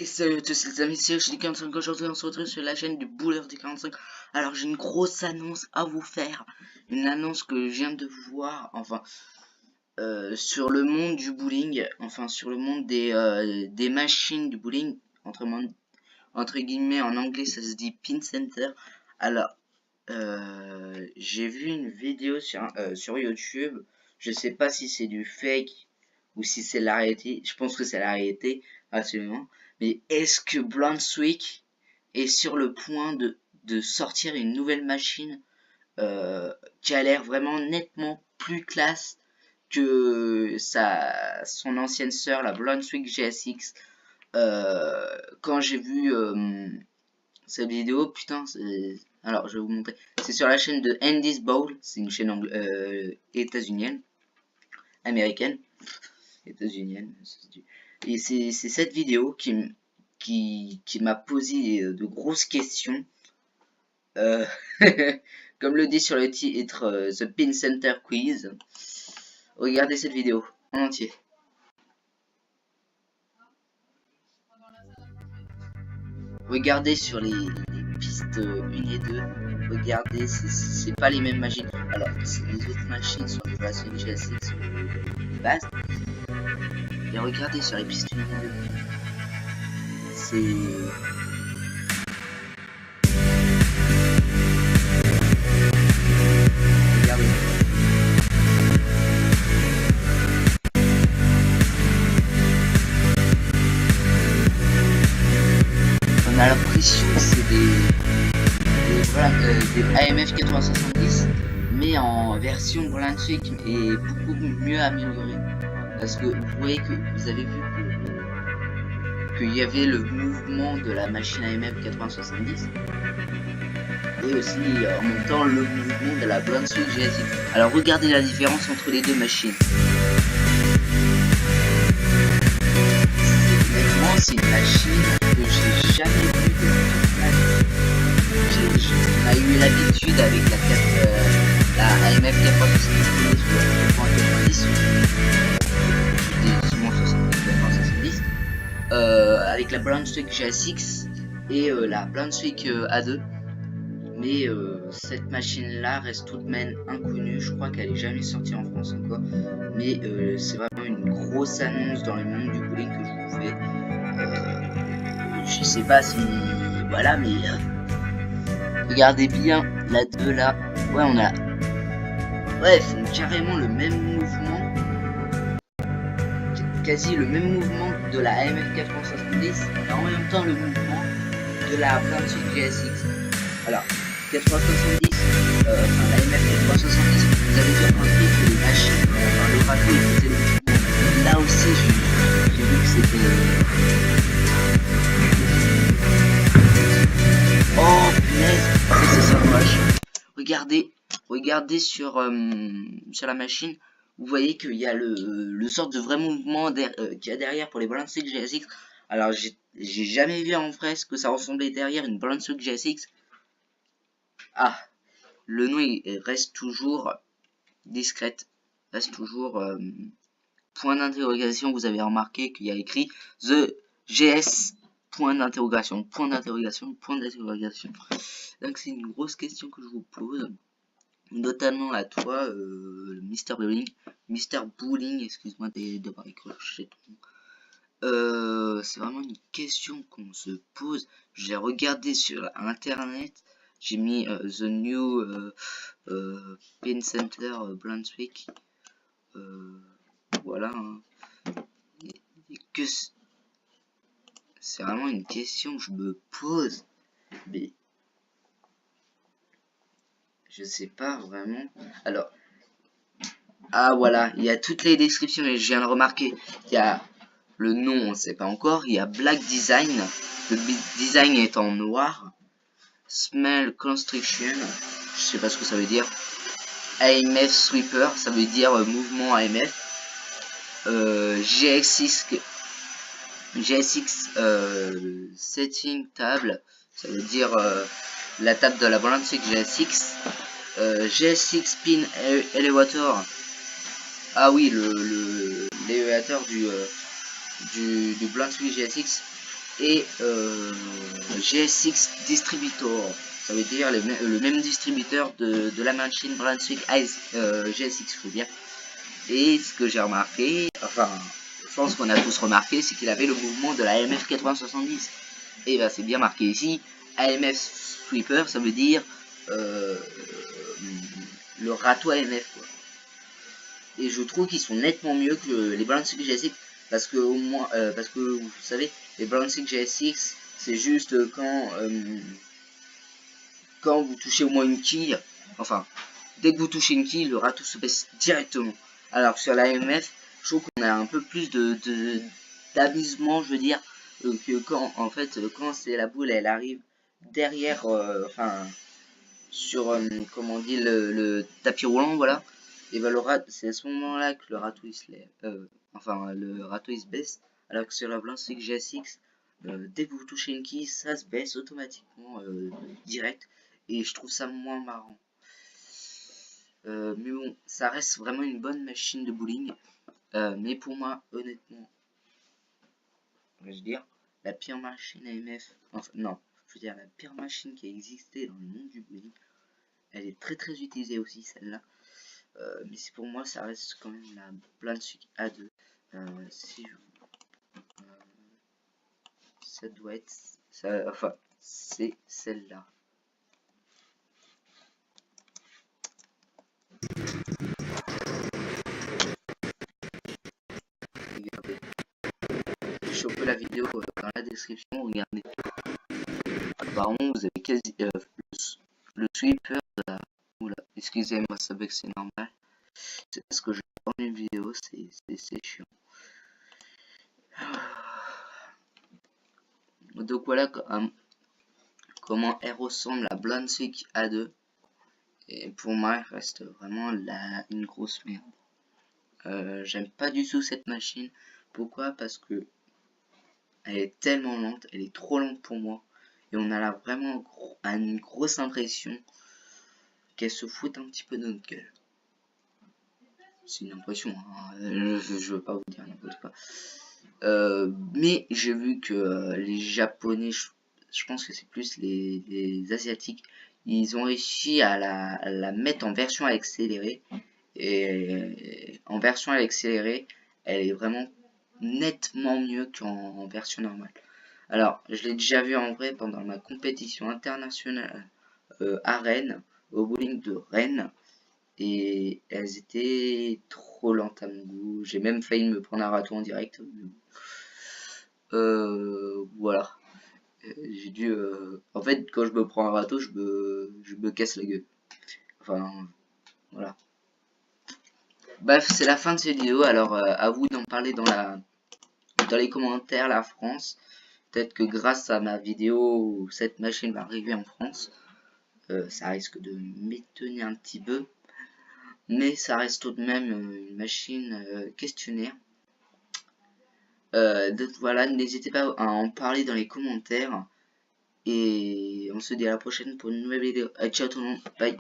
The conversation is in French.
Et salut à tous les amis, c'est HD45, aujourd'hui on se retrouve sur la chaîne du Bowler du 45. Alors j'ai une grosse annonce à vous faire, une annonce que je viens de voir, sur le monde du bowling, sur le monde des machines du bowling, entre guillemets en anglais ça se dit pin center. Alors j'ai vu une vidéo sur YouTube, je sais pas si c'est du fake ou si c'est la réalité, je pense que c'est la réalité, absolument. Mais est-ce que Brunswick est sur le point de sortir une nouvelle machine qui a l'air vraiment nettement plus classe que son ancienne sœur, la Brunswick GSX. Quand j'ai vu cette vidéo, putain, alors je vais vous montrer. C'est sur la chaîne de Andy's Bowl, c'est une chaîne états-unienne, américaine, états-unienne. Et c'est cette vidéo qui m'a posé de grosses questions. Euh, Comme le dit sur le titre The Pin Center Quiz. Regardez cette vidéo en entier. Regardez sur les pistes 1 et 2. Regardez, c'est pas les mêmes machines. Alors, les autres machines sont les bases GSX, les bases. Et regardez sur les pistes 1 et 2. C'est... On a l'impression que c'est des AMF 470 mais en version Brunswick et beaucoup mieux améliorée, parce que vous voyez que vous avez vu qu'il y avait le mouvement de la machine AMF 470 et aussi en même temps le mouvement de la Brunswick GSX. Alors regardez la différence entre les deux machines. C'est une machine que j'ai jamais vue de on a eu l'habitude avec la AMF 470 avec la Brunswick GSX et la Brunswick A2, mais cette machine là reste tout de même inconnue. Je crois qu'elle est jamais sortie en France encore, mais c'est vraiment une grosse annonce dans le monde du bowling que je vous fais. Je sais pas si voilà, mais regardez bien la 2 là. Ouais, on a. Ouais, font carrément le même mouvement. Quasi le même mouvement de la AMF 470 et en même temps le mouvement de la Brunswick GSX. Alors, 470, la AMF 470, vous avez bien remarqué que les machines, le radeau était le mouvement. Là aussi, j'ai vu que c'était. Oh punaise, c'est ça dommage. Regardez sur la machine, vous voyez qu'il y a le sort de vrai mouvement qu'il y a derrière pour les Brunswick GSX. Alors j'ai jamais vu en vrai ce que ça ressemblait derrière une Brunswick GSX. Ah, le nom il reste toujours discrète, reste toujours point d'interrogation. Vous avez remarqué qu'il y a écrit The GS point d'interrogation, point d'interrogation, point d'interrogation. Donc c'est une grosse question que je vous pose, notamment à toi, Mr. Bowling, excuse-moi d'avoir écorché ton nom. C'est vraiment une question qu'on se pose. J'ai regardé sur internet, j'ai mis The New Pin Center Brunswick. Voilà. Hein. Que c'est vraiment une question que je me pose, mais je sais pas vraiment. Alors, ah voilà, il y a toutes les descriptions et je viens de remarquer. Il y a le nom, on ne sait pas encore. Il y a Black Design. Le design est en noir. Smell Constriction. Je sais pas ce que ça veut dire. AMF Sweeper, ça veut dire mouvement AMF. GSX Setting Table, ça veut dire la table de la Brunswick GSX. GSX Pin Elevator. Ah oui, l'élévateur du Brunswick GSX. et GSX Distributor. Ça veut dire le même distributeur de la machine Brunswick GSX, je veux dire. Et ce que j'ai remarqué, enfin, je pense qu'on a tous remarqué, c'est qu'il avait le mouvement de la AMF 8070. Et ben c'est bien marqué ici, AMF Sweeper, ça veut dire le râteau AMF, quoi. Et je trouve qu'ils sont nettement mieux que les Brunswick GSX, parce que au moins, parce que vous savez, les Brunswick GSX, c'est juste quand vous touchez au moins une quille, enfin, dès que vous touchez une quille, le râteau se baisse directement. Alors que sur la AMF, je trouve qu'on a un peu plus d'amusement, je veux dire, que quand, en fait, quand c'est la boule, elle arrive derrière, enfin, sur, comment on dit, le tapis roulant, voilà. Et ben c'est à ce moment-là que le râteau il se lève, enfin, le râteau il se baisse, alors que sur la Brunswick GSX, dès que vous touchez une quille, ça se baisse automatiquement, direct. Et je trouve ça moins marrant. Mais bon, ça reste vraiment une bonne machine de bowling. Mais pour moi, honnêtement, je veux dire, la pire machine AMF, enfin non, je veux dire la pire machine qui a existé dans le monde du bowling, elle est très très utilisée aussi celle-là. Mais c'est pour moi, ça reste quand même la Brunswick A2. Si je, ça doit être, ça, enfin, c'est celle-là. Regardez, j'ai chopé la vidéo dans la description, regardez. Apparemment, vous avez quasi le sweeper de la... Oula, excusez-moi, ça bug, c'est normal. C'est parce que je prends une vidéo, c'est chiant. Donc voilà comment elle ressemble à Brunswick A2. Et pour moi, elle reste vraiment une grosse merde. J'aime pas du tout cette machine. Pourquoi? Parce que elle est tellement lente, elle est trop lente pour moi. Et on a là vraiment une grosse impression qu'elle se fout un petit peu de notre gueule. C'est une impression, hein. Je veux pas vous dire n'importe quoi. Mais j'ai vu que les Japonais, je pense que c'est plus les Asiatiques, ils ont réussi à la mettre en version accélérée. Et en version accélérée, elle est vraiment nettement mieux qu'en version normale. Alors, je l'ai déjà vu en vrai pendant ma compétition internationale à Rennes, au bowling de Rennes. Et elles étaient trop lentes à mon goût. J'ai même failli me prendre un râteau en direct. Voilà. J'ai dû... En fait, quand je me prends un râteau, je me casse la gueule. Enfin, voilà. Bref, c'est la fin de cette vidéo. Alors, à vous d'en parler dans les commentaires, la France. Peut-être que grâce à ma vidéo, cette machine va arriver en France. Ça risque de m'étonner un petit peu. Mais ça reste tout de même une machine questionnaire. Donc voilà, n'hésitez pas à en parler dans les commentaires. Et on se dit à la prochaine pour une nouvelle vidéo. Ciao tout le monde, bye.